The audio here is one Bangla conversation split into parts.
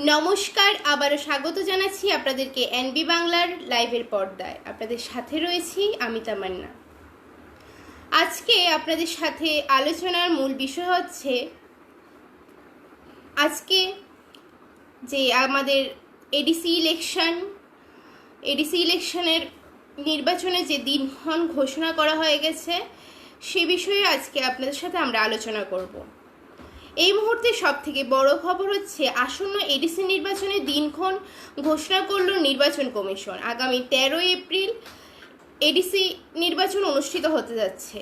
নমস্কার, আবারও স্বাগত জানাচ্ছি আপনাদেরকে এনবি বাংলার লাইভের পর্দায়। আপনাদের সাথে রয়েছি আমি তামান্না। আজকে আপনাদের সাথে আলোচনার মূল বিষয় হচ্ছে আজকে যে আমাদের এডিসি ইলেকশনের নির্বাচনে যে দিনক্ষণ ঘোষণা করা হয়ে গেছে সে বিষয়ে আজকে আপনাদের সাথে আমরা আলোচনা করব। এই মুহূর্তে সবথেকে বড় খবর হচ্ছে আসন্ন এডিসি নির্বাচনের দিনক্ষণ ঘোষণা করল নির্বাচন কমিশন। আগামী 13 এপ্রিল এডিসি নির্বাচন অনুষ্ঠিত হতে যাচ্ছে।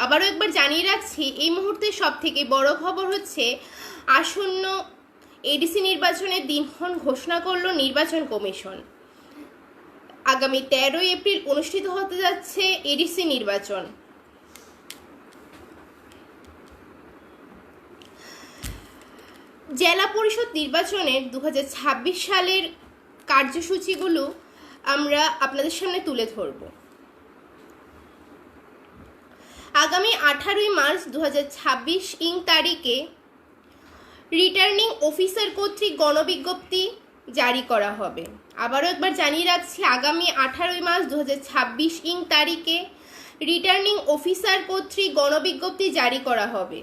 আবারও একবার জানিয়ে রাখছি, এই মুহূর্তে সবথেকে বড় খবর হচ্ছে আসন্ন এডিসি নির্বাচনের দিনক্ষণ ঘোষণা করল নির্বাচন কমিশন। আগামী 13 এপ্রিল অনুষ্ঠিত হতে যাচ্ছে এডিসি নির্বাচন। জেলা পরিষদ নির্বাচনের 2026 সালের কার্যসূচিগুলো আমরা আপনাদের সামনে তুলে ধরব। আগামী 18 মার্চ 2026 তারিখে রিটার্নিং অফিসার কর্তৃক গণবিজ্ঞপ্তি জারি করা হবে। আবারও একবার জানিয়ে রাখছি, আগামী 18 মার্চ 2026 তারিখে রিটার্নিং অফিসার কর্তৃক গণবিজ্ঞপ্তি জারি করা হবে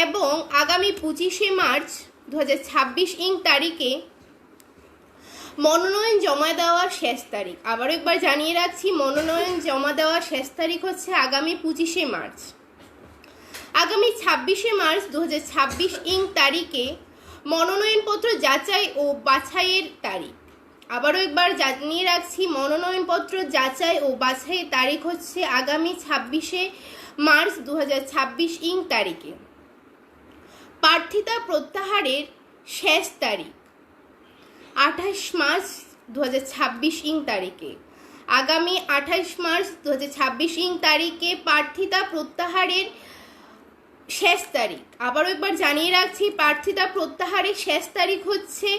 এবং আগামী 25 মার্চ 2026 তারিখে মনোনয়ন জমা দেওয়ার শেষ তারিখ। আবারও একবার জানিয়ে রাখছি, মনোনয়ন জমা দেওয়ার শেষ তারিখ হচ্ছে আগামী 25 মার্চ। আগামী 26 মার্চ 2026 তারিখে মনোনয়নপত্র যাচাই ও বাছাইয়ের তারিখ। আবারও একবার জানিয়ে রাখছি, মনোনয়নপত্র যাচাই ও বাছাইয়ের তারিখ হচ্ছে আগামী 26 মার্চ 2026 তারিখে। প্রার্থিতা প্রত্যাহারের শেষ তারিখ 28 মার্চ 2026 তারিখে। আগামী 28 মার্চ 2026 তারিখে প্রার্থিতা প্রত্যাহারের শেষ তারিখ। আবারও একবার জানিয়ে রাখছি, প্রার্থিতা প্রত্যাহারের শেষ তারিখ হচ্ছে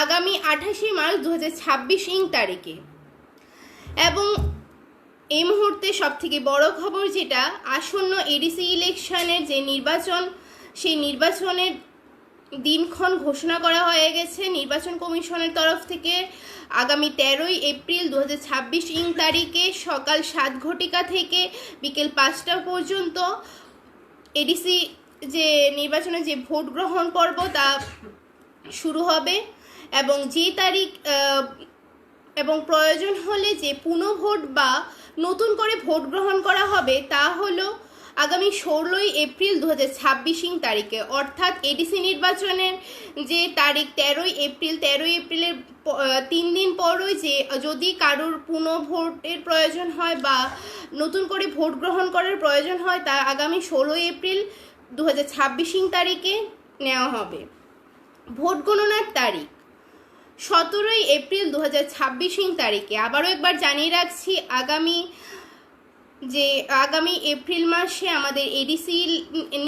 আগামী 28 মার্চ 2026 তারিখে। এবং এই মুহূর্তে সবথেকে বড় খবর যেটা, আসন্ন এডিসি ইলেকশনের যে নির্বাচন, সেই নির্বাচনের দিনক্ষণ ঘোষণা করা হয়ে গেছে নির্বাচন কমিশনের তরফ থেকে। আগামী 13 এপ্রিল 2026 তারিখে সকাল 7 ঘটিকা থেকে বিকেল 5টা পর্যন্ত এডিসি যে নির্বাচনের যে ভোট গ্রহণ পর্ব তা শুরু হবে এবং যে তারিখ এবং প্রয়োজন হলে যে পুনঃভোট বা নতুন করে ভোট গ্রহণ করা হবে তা হলো আগামী 16 এপ্রিল 2026 তারিখে। অর্থাৎ এডিসি নির্বাচনের যে তারিখ 13 এপ্রিলের 3 দিন পরই যে যদি কারোর পুনঃভোটের প্রয়োজন হয় বা নতুন করে ভোট গ্রহণ করার প্রয়োজন হয় তা আগামী 16 এপ্রিল 2026 তারিখে নেওয়া হবে। ভোট গণনার তারিখ 17 এপ্রিল 2026 তারিখে। আবারও একবার জানিয়ে রাখছি, আগামী এপ্রিল মাসে আমাদের এডিসি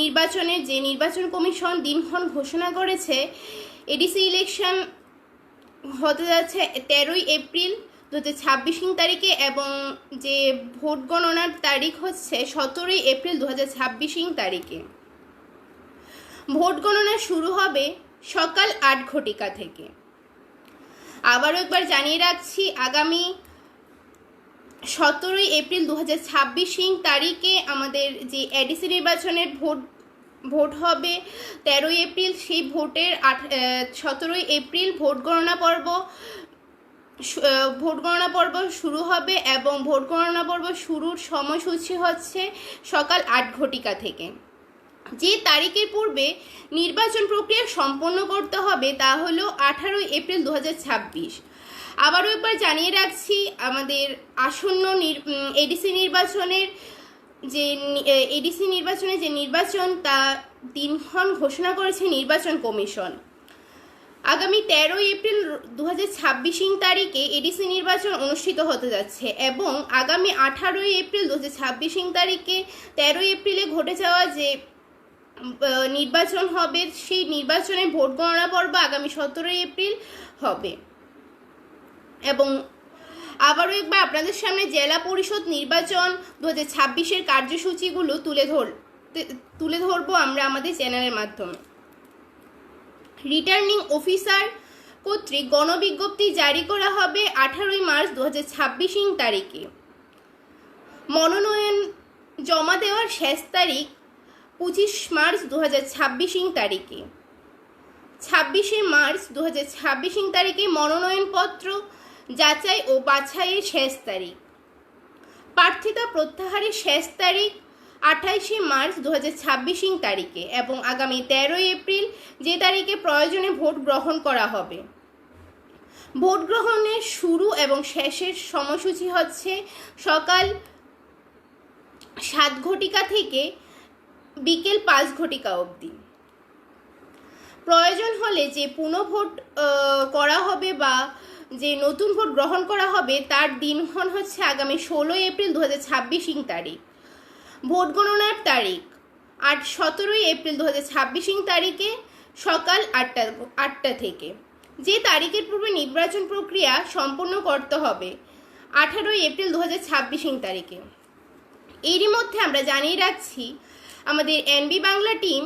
নির্বাচনের যে নির্বাচন কমিশন দিনক্ষণ ঘোষণা করেছে, এডিসি ইলেকশন হতে যাচ্ছে 13 এপ্রিল 2026 তারিখে এবং যে ভোট গণনার তারিখ হচ্ছে 17 এপ্রিল 2026 তারিখে। ভোট গণনা শুরু হবে সকাল 8 ঘটিকা থেকে। আবারও একবার জানিয়ে রাখছি, আগামী 17 এপ্রিল 2026 তারিখে আমাদের যে এডিসি নির্বাচনের ভোট হবে 13 এপ্রিল, সেই ভোটের 17 এপ্রিল ভোট গণনা পর্ব শুরু হবে এবং ভোট গণনা পর্ব শুরুর সময়সূচি হচ্ছে সকাল 8 ঘটিকা থেকে। যে তারিখের পূর্বে নির্বাচন প্রক্রিয়া সম্পন্ন করতে হবে তা হলো 18 এপ্রিল 2026। আবারও একবার জানিয়ে রাখছি, আমাদের আসন্ন এডিসি নির্বাচনের যে নির্বাচন তা দিনক্ষণ ঘোষণা করেছে নির্বাচন কমিশন। আগামী 13 এপ্রিল 2026 তারিখে এডিসি নির্বাচন অনুষ্ঠিত হতে যাচ্ছে এবং আগামী 18 এপ্রিল 2026 তারিখে 13 এপ্রিলে ঘটে যাওয়া যে নির্বাচন হবে সেই নির্বাচনে ভোট গণনা পর্ব আগামী 17 এপ্রিল হবে। এবং আবারও একবার আপনাদের সামনে জেলা পরিষদ নির্বাচন 2026 কার্যসূচিগুলো তুলে ধরবো আমরা আমাদের চ্যানেলের মাধ্যমে। রিটার্নিং অফিসার কর্তৃক গণবিজ্ঞপ্তি জারি করা হবে 18 মার্চ 2026 ইং তারিখে। মনোনয়ন জমা দেওয়ার শেষ তারিখ 25 মার্চ 2026 ইং তারিখে। 26 মার্চ 2026 ইং তারিখে মনোনয়নপত্র যাচাই ও বাছাইয়ের শেষ তারিখ। প্রার্থিতা প্রত্যাহারের শেষ তারিখ 28 মার্চ 2026 ইং তারিখে এবং আগামী 13 এপ্রিল যে তারিখে প্রয়োজনে ভোট গ্রহণ করা হবে। ভোট গ্রহণের শুরু এবং শেষের সময়সূচি হচ্ছে সকাল 7 ঘটিকা থেকে বিকেল 5 ঘটিকা অবধি। প্রয়োজন হলে যে পুনঃভোট করা হবে বা যে নতুন ভোট গ্রহণ করা হবে তার দিনক্ষণ হচ্ছে আগামী 16 এপ্রিল 2026 ইং তারিখ। ভোট গণনার তারিখ 17 এপ্রিল 2026 ইং তারিখে সকাল 8টা থেকে। যে তারিখের পূর্বে নির্বাচন প্রক্রিয়া সম্পন্ন করতে হবে 18 এপ্রিল 2026 ইং তারিখে। এরই মধ্যে আমরা জানিয়ে রাখছি আমাদের এনবি বাংলা টিম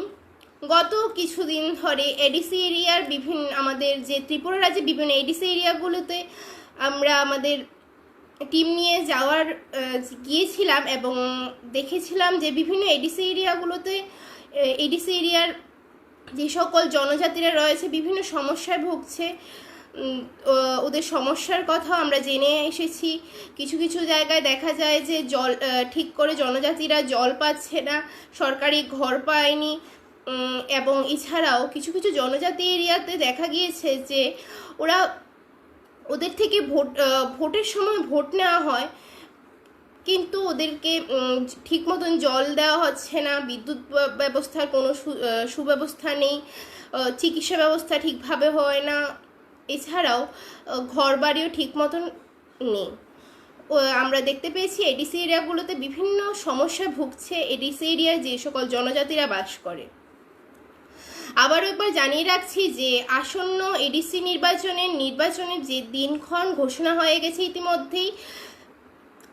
গত কিছুদিন ধরে এডিসি এরিয়ার বিভিন্ন আমাদের যে ত্রিপুরা রাজ্যে বিভিন্ন এডিসি এরিয়াগুলোতে আমরা আমাদের টিম নিয়ে গিয়েছিলাম এবং দেখেছিলাম যে বিভিন্ন এডিসি এরিয়াগুলোতে এডিসি এরিয়ার যে সকল জনজাতিরা রয়েছে বিভিন্ন সমস্যায় ভুগছে। ওদের সমস্যার কথা আমরা জেনে এসেছি। কিছু কিছু জায়গায় দেখা যায় যে জল ঠিক করে জনজাতিরা জল পাচ্ছে না, সরকারি ঘর পায়নি, এবং এছাড়াও কিছু কিছু জনজাতি এরিয়াতে দেখা গিয়েছে যে ওদের থেকে ভোটের সময় ভোট নেওয়া হয় কিন্তু ওদেরকে ঠিক মতন জল দেওয়া হচ্ছে না, বিদ্যুৎ ব্যবস্থার কোনো সুব্যবস্থা নেই, চিকিৎসা ব্যবস্থা ঠিকভাবে হয় না, এছাড়াও ঘর বাড়িও ঠিক মতন নেই। আমরা দেখতে পেয়েছি এডিসি এরিয়াগুলোতে বিভিন্ন সমস্যা ভুগছে এডিসি এরিয়ায় যে সকল জনজাতিরা বাস করে। আবারও একবার জানিয়ে রাখছি যে আসন্ন এডিসি নির্বাচনের যে দিনক্ষণ ঘোষণা হয়ে গেছে ইতিমধ্যেই।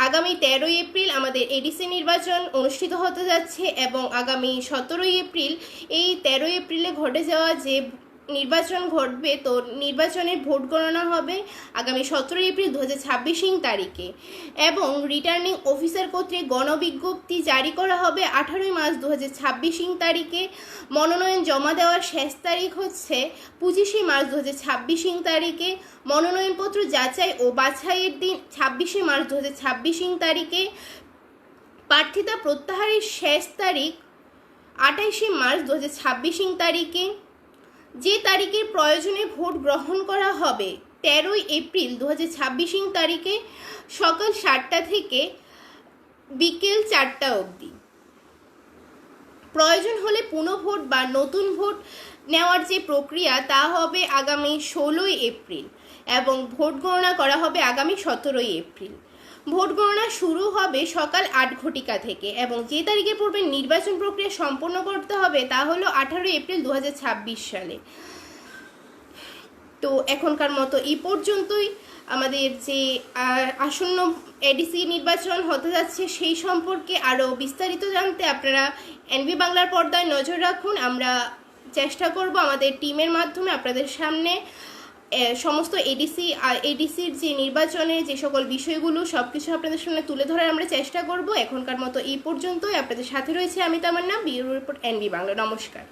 আগামী 13 এপ্রিল আমাদের এডিসি নির্বাচন অনুষ্ঠিত হতে যাচ্ছে এবং আগামী 17 এপ্রিল এই 13 এপ্রিলে ঘটে যাওয়া যে নির্বাচন ঘটবে তো নির্বাচনের ভোট গণনা হবে আগামী 17 এপ্রিল 2026 ইং তারিখে এবং রিটার্নিং অফিসার কর্তৃক গণবিজ্ঞপ্তি জারি করা হবে 18 মার্চ 2026 ইং তারিখে। মনোনয়ন জমা দেওয়ার শেষ তারিখ হচ্ছে 25 মার্চ 2026 ইং তারিখে। মনোনয়নপত্র যাচাই ও বাছাইয়ের দিন 26 মার্চ 2026 ইং তারিখে। প্রার্থিতা প্রত্যাহারের শেষ তারিখ 28 মার্চ 2026 ইং তারিখে। যে তারিখে প্রয়োজনে ভোট গ্রহণ করা হবে 13 এপ্রিল 2026 ইং তারিখে সকাল 7টা থেকে বিকেল 4টা অবধি। প্রয়োজন হলে পুনঃভোট বা নতুন ভোট নেওয়ার যে প্রক্রিয়া তা হবে আগামী 16 এপ্রিল এবং ভোট গণনা করা হবে আগামী 17 এপ্রিল। ভোট গণনা শুরু হবে সকাল 8 ঘটিকা থেকে এবং যে তারিখের পূর্বে নির্বাচন প্রক্রিয়া সম্পন্ন করতে হবে তা হলো 18 এপ্রিল 2026 সালে। তো এখনকার মতো এই পর্যন্তই। আমাদের যে আসন্ন এডিসি নির্বাচন হতে যাচ্ছে সেই সম্পর্কে আরও বিস্তারিত জানতে আপনারা এনবি বাংলার পর্দায় নজর রাখুন। আমরা চেষ্টা করব আমাদের টিমের মাধ্যমে আপনাদের সামনে সমস্ত এডিসির যে নির্বাচনের যে সকল বিষয়গুলো সব কিছু আপনাদের সামনে তুলে ধরার আমরা চেষ্টা করব। এখনকার মতো এই পর্যন্তই। আপনাদের সাথে রয়েছে আমি তামান্না, ব্যুরো রিপোর্ট এনবি বাংলা। নমস্কার।